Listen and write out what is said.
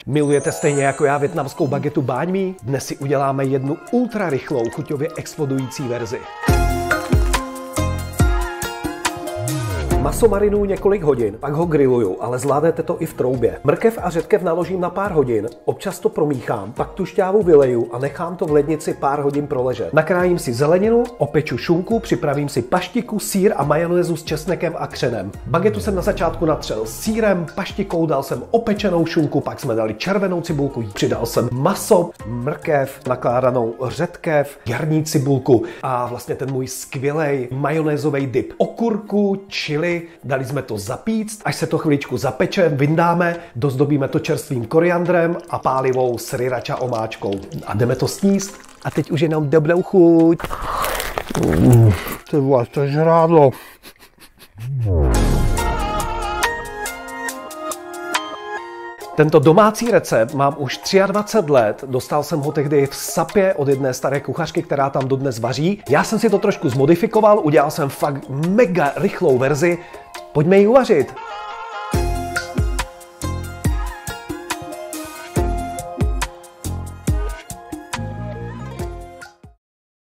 Milujete stejně jako já vietnamskou bagetu banh mi? Dnes si uděláme jednu ultra rychlou, chuťově explodující verzi. Maso marinuju několik hodin, pak ho grilluju, ale zvládnete to i v troubě. Mrkev a řetkev naložím na pár hodin, občas to promíchám, pak tu šťávu vyleju a nechám to v lednici pár hodin proležet. Nakrájím si zeleninu, opeču šunku, připravím si paštiku, sýr a majonézu s česnekem a křenem. Bagetu jsem na začátku natřel sýrem, paštikou, dal jsem opečenou šunku, pak jsme dali červenou cibulku, přidal jsem maso, mrkev, nakládanou řetkev, jarní cibulku a vlastně ten můj skvělej majonézový dip. Okurku, chili, dali jsme to zapíct, až se to chviličku zapeče, vyndáme, dozdobíme to čerstvým koriandrem a pálivou sriracha omáčkou. A jdeme to sníst. A teď už jenom dobrou chuť. Ty vole, to je žrádlo. Tento domácí recept mám už 23 let, dostal jsem ho tehdy v Sapě od jedné staré kuchařky, která tam dodnes vaří. Já jsem si to trošku zmodifikoval, udělal jsem fakt mega rychlou verzi, pojďme ji uvařit.